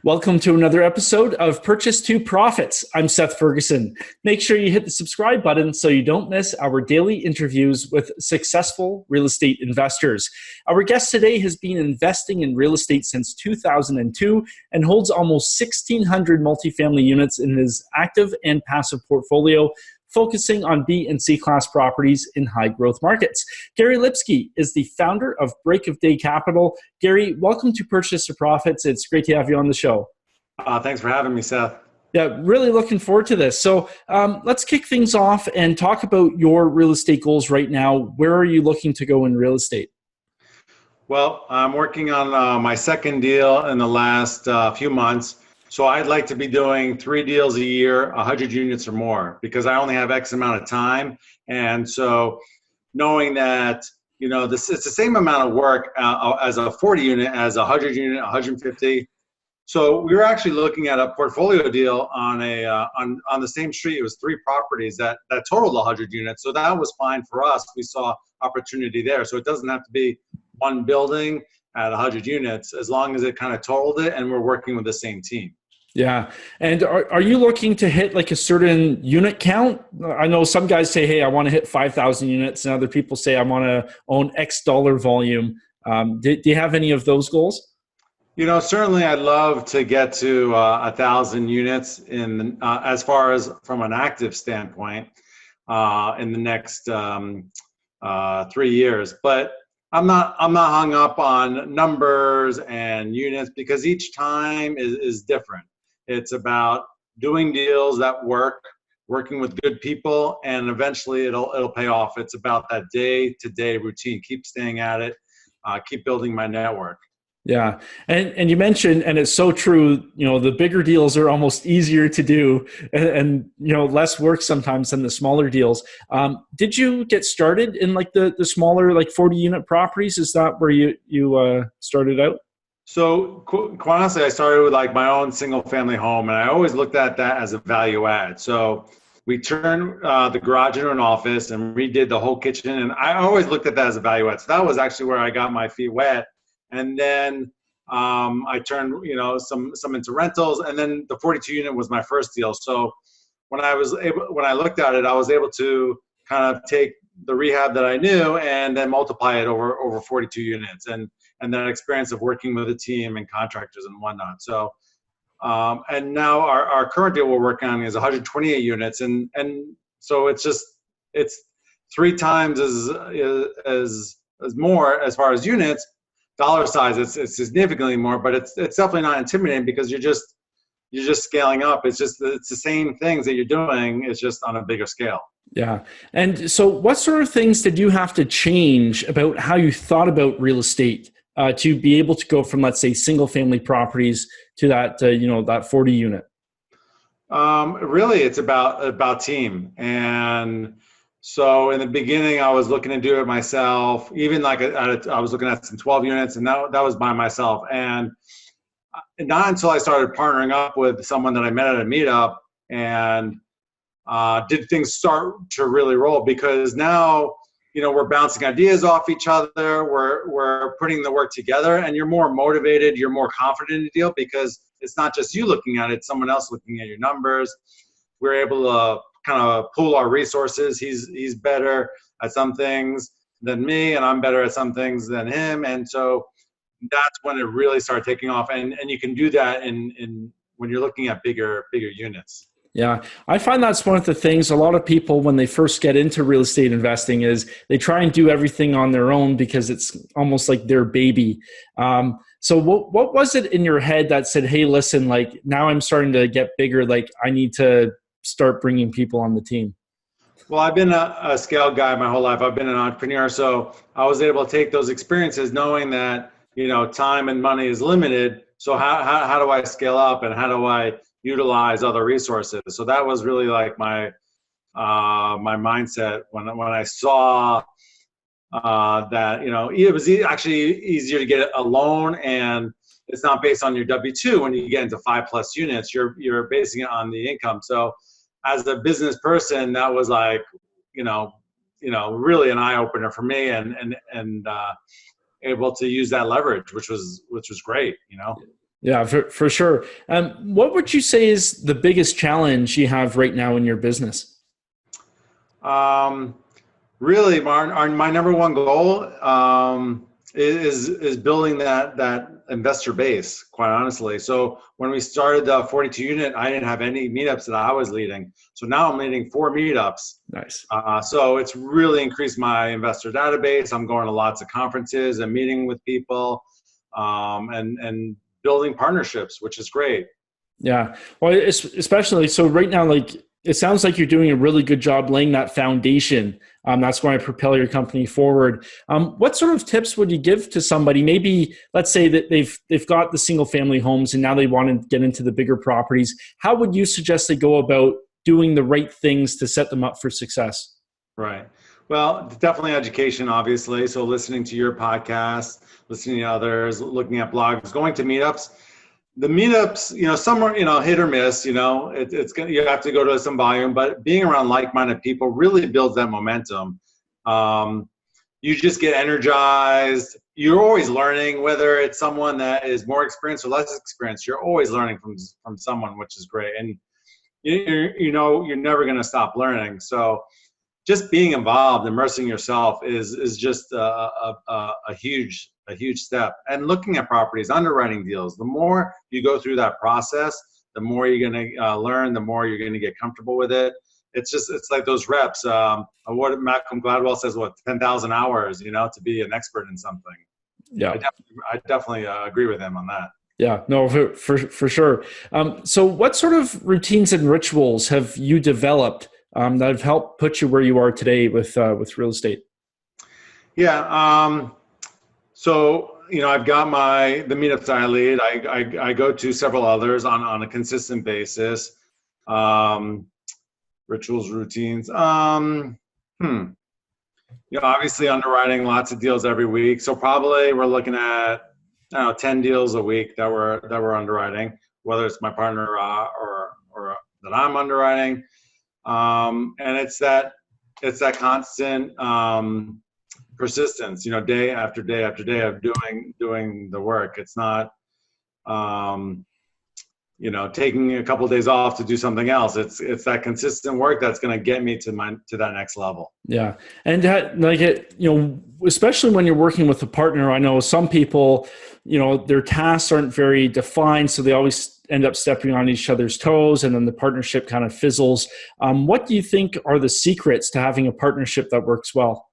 Welcome to another episode of Purchase to Profits. I'm Seth Ferguson. Make sure you hit the subscribe button so you don't miss our daily interviews with successful real estate investors. Our guest today has been investing in real estate since 2002 and holds almost 1,600 multifamily units in his active and passive portfolio, focusing on B and C class properties in high growth markets. Gary Lipsky is the founder of Break of Day Capital. Gary, welcome to Purchase to Profits. It's great to have you on the show. Thanks for having me, Seth. Yeah, really looking forward to this. So let's kick things off and talk about your real estate goals right now. Where are you looking to go in real estate? Well, I'm working on my second deal in the last few months. So I'd like to be doing 3 deals a year, 100 units or more, because I only have X amount of time. And so knowing that, it's the same amount of work as a 40 unit, as a 100 unit, 150. So we were actually looking at a portfolio deal on on the same street. It was 3 properties that totaled 100 units. So that was fine for us. We saw opportunity there. So it doesn't have to be one building at 100 units, as long as it kind of totaled it and we're working with the same team. Yeah. And are you looking to hit like a certain unit count? I know some guys say, hey, I want to hit 5,000 units, and other people say I want to own X dollar volume. Do you have any of those goals? Certainly I'd love to get to 1,000 units as far as from an active standpoint in the next 3 years. But I'm not hung up on numbers and units, because each time is different. It's about doing deals that work, working with good people, and eventually it'll pay off. It's about that day-to-day routine. Keep staying at it, keep building my network. Yeah. And you mentioned, and it's so true, the bigger deals are almost easier to do and less work sometimes than the smaller deals. Did you get started in like the smaller, like 40 unit properties? Is that where you started out? So quite honestly, I started with like my own single family home, and I always looked at that as a value add. So we turned the garage into an office and redid the whole kitchen. And I always looked at that as a value add. So that was actually where I got my feet wet. And then I turned, some into rentals, and then the 42 unit was my first deal. So when I looked at it, I was able to kind of take the rehab that I knew and then multiply it over 42 units, and that experience of working with a team and contractors and whatnot. So and now our current deal we're working on is 128 units, and so it's 3 times as more as far as units. Dollar size, it's significantly more, but it's definitely not intimidating, because you're just scaling up. It's the same things that you're doing. It's just on a bigger scale. Yeah. And so what sort of things did you have to change about how you thought about real estate to be able to go from, let's say, single family properties to that, that 40 unit? Really, it's about team. And so in the beginning, I was looking to do it myself. Even like I was looking at some 12 units, and that was by myself. And not until I started partnering up with someone that I met at a meetup, and did things start to really roll, because now, we're bouncing ideas off each other. We're putting the work together, and you're more motivated. You're more confident in the deal, because it's not just you looking at it, it's someone else looking at your numbers. We're able to kind of pool our resources. He's better at some things than me, and I'm better at some things than him. And so that's when it really started taking off. And you can do that in when you're looking at bigger units. Yeah, I find that's one of the things a lot of people, when they first get into real estate investing, is they try and do everything on their own because it's almost like their baby. So what was it in your head that said, hey, listen, like now I'm starting to get bigger, like I need to start bringing people on the team? Well, I've been a scale guy my whole life. I've been an entrepreneur. So I was able to take those experiences knowing that, time and money is limited. So how do I scale up, and how do I utilize other resources? So that was really like my mindset when I saw that it was actually easier to get a loan, and it's not based on your W-2. When you get into 5+ units, you're basing it on the income. So as a business person, that was like really an eye opener for me, and able to use that leverage, which was great. Yeah, for sure. What would you say is the biggest challenge you have right now in your business? Um, Really, Martin, my number one goal is building that investor base. Quite honestly, so when we started the 42 unit, I didn't have any meetups that I was leading. So now I'm leading 4 meetups. Nice. So it's really increased my investor database. I'm going to lots of conferences and meeting with people, and building partnerships, which is great. Yeah. Well, especially so right now, like it sounds like you're doing a really good job laying that foundation. That's going to propel your company forward. What sort of tips would you give to somebody? Maybe let's say that they've got the single family homes and now they want to get into the bigger properties. How would you suggest they go about doing the right things to set them up for success? Right. Well, definitely education, obviously. So listening to your podcast, listening to others, looking at blogs, going to meetups. The meetups, some are, hit or miss. It's gonna, you have to go to some volume, but being around like-minded people really builds that momentum. Um, you just get energized. You're always learning, whether it's someone that is more experienced or less experienced. You're always learning from someone, which is great. And you're never going to stop learning. So just being involved, immersing yourself is just a huge step. And looking at properties, underwriting deals. The more you go through that process, the more you're going to learn. The more you're going to get comfortable with it. It's like those reps. What Malcolm Gladwell says, 10,000 hours, to be an expert in something. Yeah. I definitely agree with him on that. Yeah, no, for sure. So what sort of routines and rituals have you developed that have helped put you where you are today with real estate? Yeah. So I've got the meetups that I lead. I go to several others on a consistent basis. Rituals, routines. Obviously underwriting lots of deals every week. So probably we're looking at 10 deals a week that we're underwriting, whether it's my partner or that I'm underwriting. And it's that constant persistence, day after day after day of doing the work. It's not taking a couple of days off to do something else. It's that consistent work that's going to get me to that next level. Yeah. And especially when you're working with a partner, I know some people, their tasks aren't very defined. So they always end up stepping on each other's toes and then the partnership kind of fizzles. What do you think are the secrets to having a partnership that works well?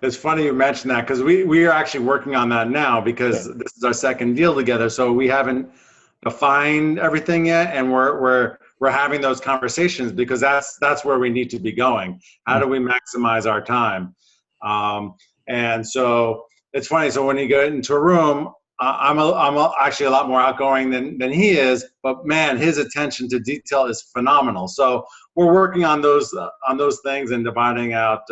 It's funny you mentioned that because we are actually working on that now because this is our second deal together. So we haven't defined everything yet, and we're having those conversations because that's where we need to be going. How do we maximize our time? And so it's funny. So when you go into a room, I'm actually a lot more outgoing than he is, but man, his attention to detail is phenomenal. So we're working on those things and dividing out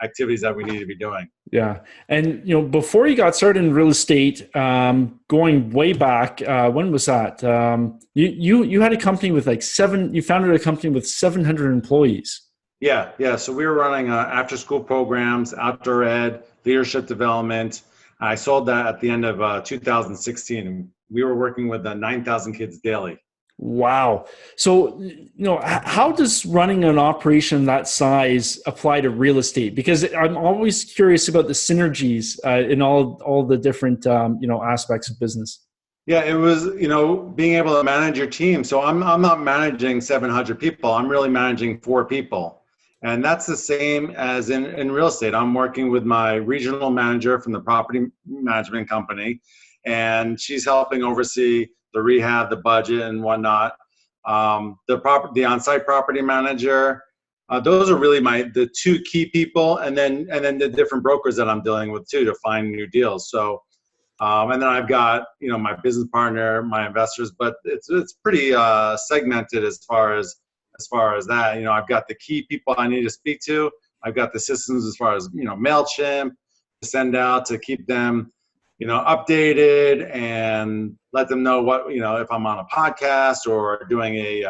activities that we need to be doing. Yeah. And, before you got started in real estate, going way back, when was that? You had a company with you founded a company with 700 employees. Yeah. So we were running after school programs, outdoor ed, leadership development. I sold that at the end of 2016. We were working with 9,000 kids daily. Wow. So, how does running an operation that size apply to real estate? Because I'm always curious about the synergies in all the different, aspects of business. Yeah, it was, being able to manage your team. So I'm not managing 700 people. I'm really managing 4 people. And that's the same as in real estate. I'm working with my regional manager from the property management company, and she's helping oversee the rehab, the budget, and whatnot. The on-site property manager. Those are really the 2 key people, and then the different brokers that I'm dealing with too to find new deals. So, and then I've got my business partner, my investors, but it's pretty segmented as far as that. I've got the key people I need to speak to. I've got the systems as far as MailChimp to send out to keep them updated and let them know what, if I'm on a podcast or doing a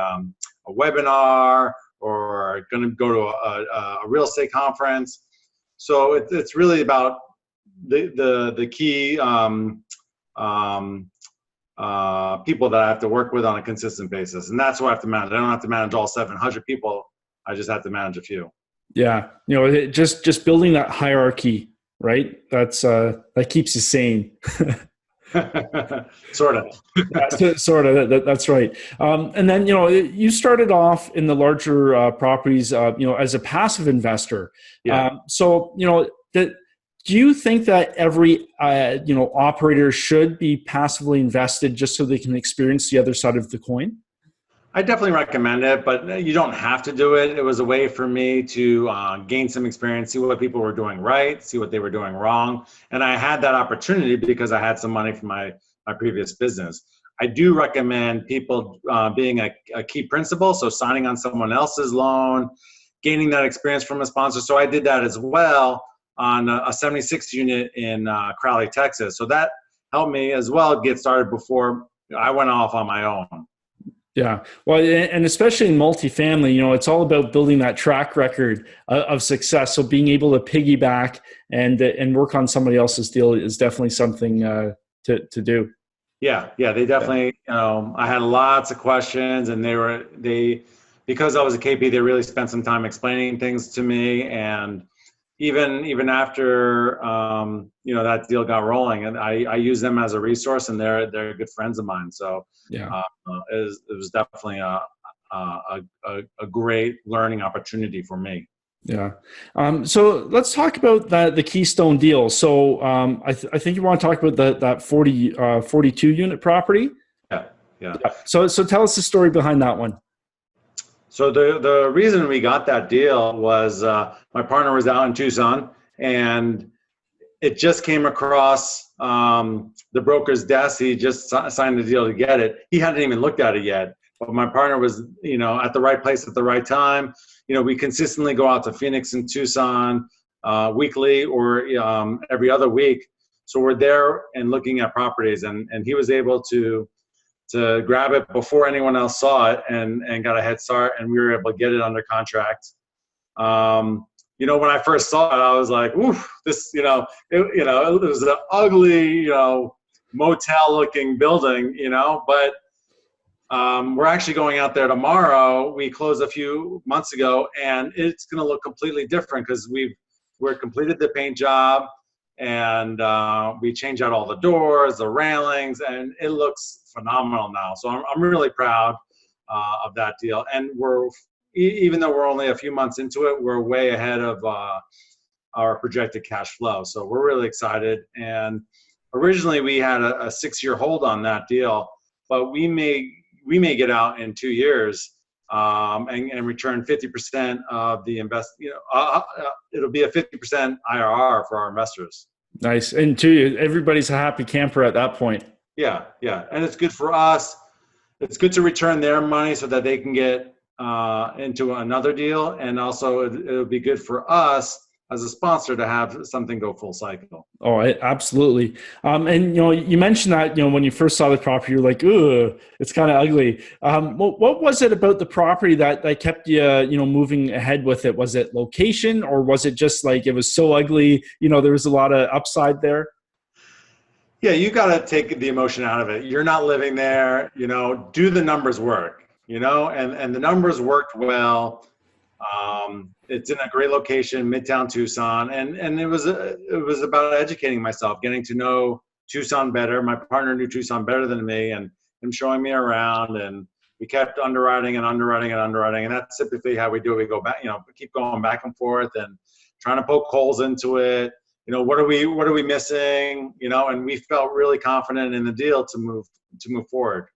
webinar or going to go to a real estate conference. So it's really about the key people that I have to work with on a consistent basis, and that's what I have to manage. I don't have to manage all 700 people. I just have to manage a few. Yeah, just building that hierarchy, right? That keeps you sane. Sort of. Yeah, sort of. That's right. And then you started off in the larger properties, as a passive investor. Yeah. So do you think that every operator should be passively invested just so they can experience the other side of the coin? I definitely recommend it, but you don't have to do it. It was a way for me to gain some experience, see what people were doing right, see what they were doing wrong. And I had that opportunity because I had some money from my previous business. I do recommend people being a key principal, so signing on someone else's loan, gaining that experience from a sponsor. So I did that as well on a 76 unit in Crowley, Texas. So that helped me as well get started before I went off on my own. Yeah. Well, and especially in multifamily, it's all about building that track record of success. So being able to piggyback and work on somebody else's deal is definitely something to do. Yeah. They definitely, I had lots of questions, and because I was a KP, they really spent some time explaining things to me. And even after, that deal got rolling, and I use them as a resource, and they're good friends of mine. So yeah, it was definitely a great learning opportunity for me. Yeah. So let's talk about the Keystone Deal. So I think you want to talk about that 42 unit property. Yeah. So tell us the story behind that one. So the reason we got that deal was my partner was out in Tucson, and it just came across the broker's desk. He just signed the deal to get it. He hadn't even looked at it yet, but my partner was, at the right place at the right time. We consistently go out to Phoenix and Tucson weekly or every other week. So we're there and looking at properties, and he was able to grab it before anyone else saw it and got a head start, and we were able to get it under contract. When I first saw it, I was like, "Oof, this!" It was an ugly, motel-looking building, But we're actually going out there tomorrow. We closed a few months ago, and it's going to look completely different because we're completed the paint job, and we changed out all the doors, the railings, and it looks phenomenal now. So I'm really proud of that deal, and even though we're only a few months into it, we're way ahead of our projected cash flow. So we're really excited. And originally we had a 6-year hold on that deal, but we may get out in 2 years and return 50% of the it'll be a 50% IRR for our investors. Nice. And everybody's a happy camper at that point. Yeah. And it's good for us. It's good to return their money so that they can get into another deal, and also it'll be good for us as a sponsor to have something go full cycle. Oh, absolutely. And you mentioned that when you first saw the property, you're like, "Ooh, it's kind of ugly." What was it about the property that kept you moving ahead with it? Was it location, or was it just like it was so ugly? There was a lot of upside there. Yeah, you got to take the emotion out of it. You're not living there. Do the numbers work? And the numbers worked well. It's in a great location, Midtown Tucson, and it was about educating myself, getting to know Tucson better. My partner knew Tucson better than me, and him showing me around, and we kept underwriting, and that's typically how we do it. We go back, keep going back and forth and trying to poke holes into it. What are we missing? And we felt really confident in the deal to move forward.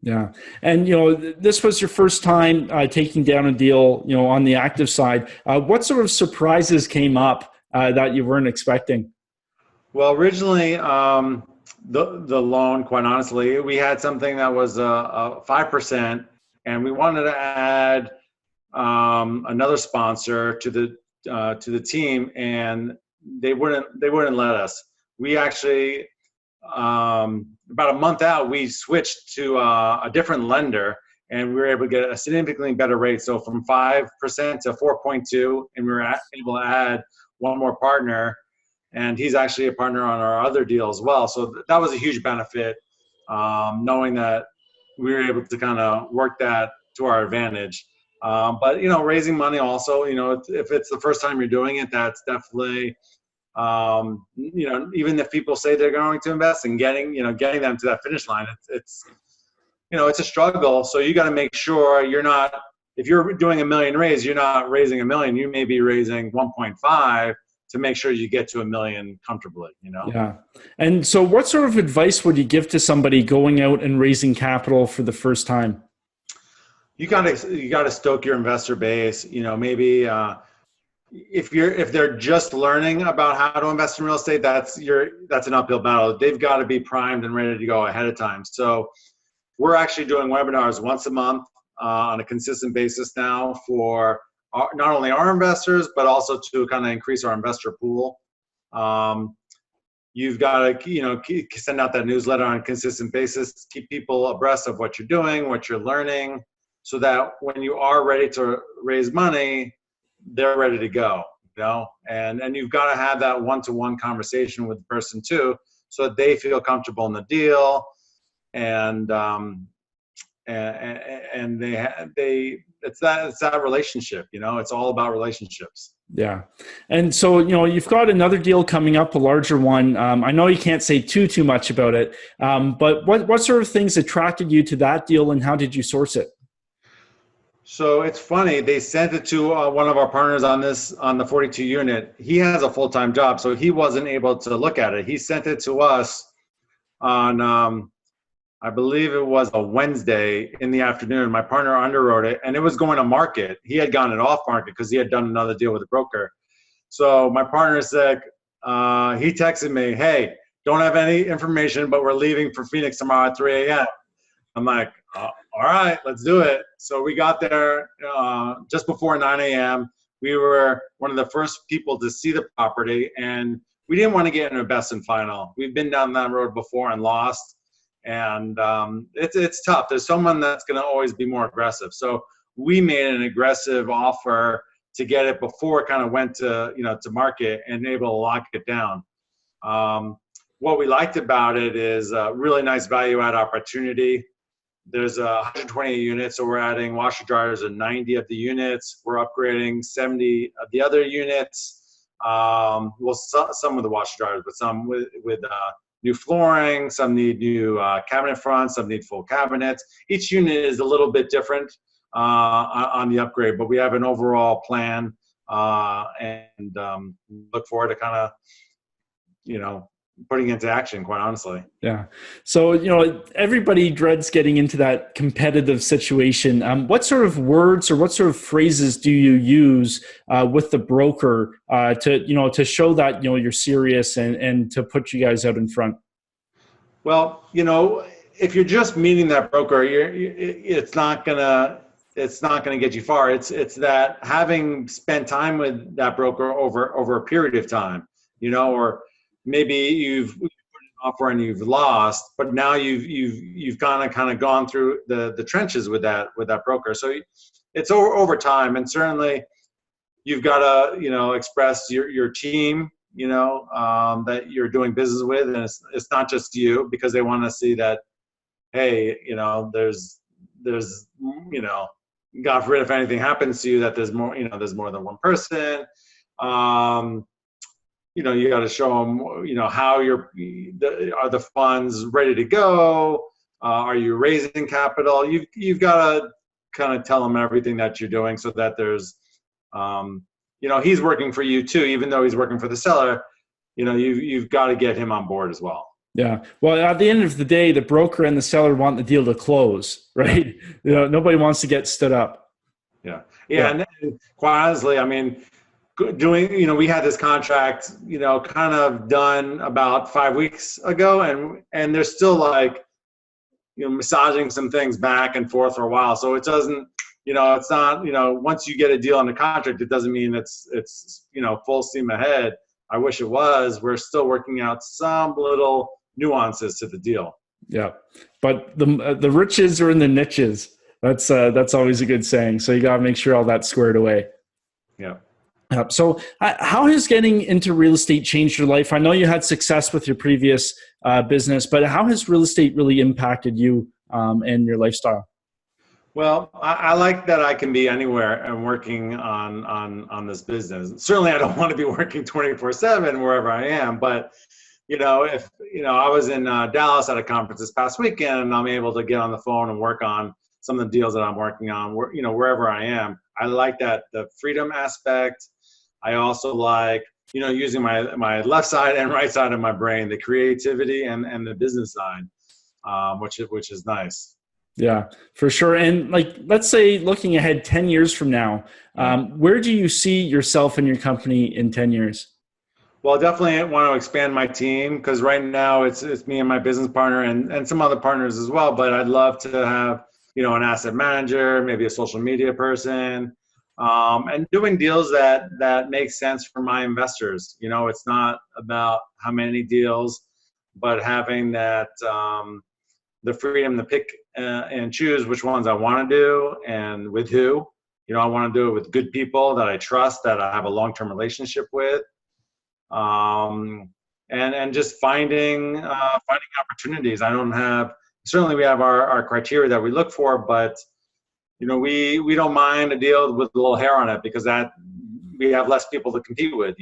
Yeah. And, this was your first time taking down a deal, on the active side. What sort of surprises came up that you weren't expecting? Well, originally, the loan, quite honestly, we had something that was 5%, and we wanted to add another sponsor to the team, and they wouldn't let us. We actually, about a month out, we switched to a different lender, and we were able to get a significantly better rate. So from 5% to 4.2, and we were able to add one more partner, and he's actually a partner on our other deal as well. So that was a huge benefit. knowing that we were able to kind of work that to our advantage. But, raising money also, if it's the first time you're doing it, that's definitely, even if people say they're going to invest and getting them to that finish line, it's a struggle. So you got to make sure if you're doing $1 million raise, you're not raising $1 million, you may be raising 1.5 to make sure you get to $1 million comfortably, Yeah. And so what sort of advice would you give to somebody going out and raising capital for the first time? You gotta stoke your investor base. Maybe if they're just learning about how to invest in real estate, that's an uphill battle. They've got to be primed and ready to go ahead of time. So we're actually doing webinars once a month on a consistent basis now for not only our investors, but also to kind of increase our investor pool. You've got to send out that newsletter on a consistent basis, keep people abreast of what you're doing, what you're learning, so that when you are ready to raise money, they're ready to go, and you've got to have that one-to-one conversation with the person too, so that they feel comfortable in the deal, and it's that relationship, it's all about relationships. Yeah. And so, you've got another deal coming up, a larger one. I know you can't say too much about it, but what sort of things attracted you to that deal, and how did you source it? So it's funny, they sent it to one of our partners on the 42 unit. He has a full-time job, so he wasn't able to look at it. He sent it to us on, I believe it was a Wednesday in the afternoon. My partner underwrote it, and it was going to market. He had gotten it off market because he had done another deal with a broker. So my partner said, he texted me, "Hey, don't have any information, but we're leaving for Phoenix tomorrow at 3 a.m. I'm like, all right, let's do it. So we got there just before 9 a.m. We were one of the first people to see the property, and we didn't want to get in a best and final. We've been down that road before and lost, and it's tough. There's someone that's going to always be more aggressive. So we made an aggressive offer to get it before it kind of went to market and able to lock it down. What we liked about it is a really nice value add opportunity. There's 120 units, so we're adding washer dryers in 90 of the units. We're upgrading 70 of the other units. Some with the washer dryers, but some with new flooring. Some need new cabinet fronts. Some need full cabinets. Each unit is a little bit different on the upgrade, but we have an overall plan and look forward to kind of putting into action, quite honestly. Yeah. So, everybody dreads getting into that competitive situation. What sort of words or what sort of phrases do you use with the broker to show that, you're serious and to put you guys out in front? Well, if you're just meeting that broker, it's not gonna get you far. It's that having spent time with that broker over a period of time, or maybe you've put an offer and you've lost, but now you've kind of gone through the trenches with that broker. So it's over time, and certainly you've got to express your team, that you're doing business with, and it's not just you, because they want to see that, hey, there's God forbid if anything happens to you, that there's more than one person. You got to show them, how are the funds ready to go? Are you raising capital? You've got to kind of tell them everything that you're doing, so that there's, he's working for you too, even though he's working for the seller. You've got to get him on board as well. Yeah. Well, at the end of the day, the broker and the seller want the deal to close, right? Nobody wants to get stood up. Yeah. And then, quite honestly, I mean, we had this contract, kind of done about 5 weeks ago, and they're still like, massaging some things back and forth for a while. So it doesn't, it's not, once you get a deal on the contract, it doesn't mean it's full steam ahead. I wish it was. We're still working out some little nuances to the deal. Yeah. But the riches are in the niches. That's always a good saying. So you got to make sure all that's squared away. Yeah. So how has getting into real estate changed your life? I know you had success with your previous business, but how has real estate really impacted you and your lifestyle? Well, I like that I can be anywhere and working on this business. Certainly, I don't want to be working 24/7 wherever I am. But if I was in Dallas at a conference this past weekend, and I'm able to get on the phone and work on some of the deals that I'm working on, wherever I am. I like that the freedom aspect. I also like using my left side and right side of my brain, the creativity and the business side, which is nice. Yeah, for sure. And let's say looking ahead 10 years from now, where do you see yourself and your company in 10 years? Well, I definitely want to expand my team because right now it's me and my business partner and some other partners as well. But I'd love to have, an asset manager, maybe a social media person, and doing deals that make sense for my investors. It's not about how many deals, but having that the freedom to pick and choose which ones I want to do and with who. I want to do it with good people that I trust, that I have a long-term relationship with, and just finding opportunities. I don't have certainly we have our criteria that we look for, but we don't mind a deal with a little hair on it because that we have less people to compete with.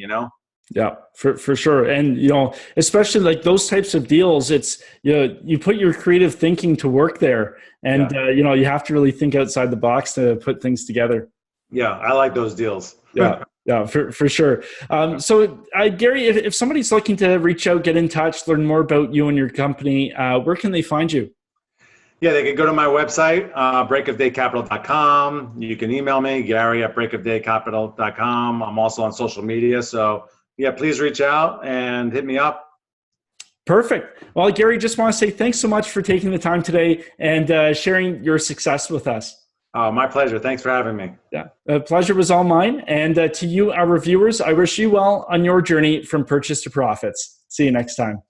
Yeah, for sure. And, especially like those types of deals, it's, you put your creative thinking to work there and, you have to really think outside the box to put things together. Yeah. I like those deals. Yeah. Yeah, for sure. So Gary, if somebody's looking to reach out, get in touch, learn more about you and your company, where can they find you? Yeah, they can go to my website, breakofdaycapital.com. You can email me, Gary@breakofdaycapital.com. I'm also on social media. So yeah, please reach out and hit me up. Perfect. Well, Gary, just want to say thanks so much for taking the time today and sharing your success with us. My pleasure. Thanks for having me. Yeah, the pleasure was all mine. And to you, our viewers, I wish you well on your journey from purchase to profits. See you next time.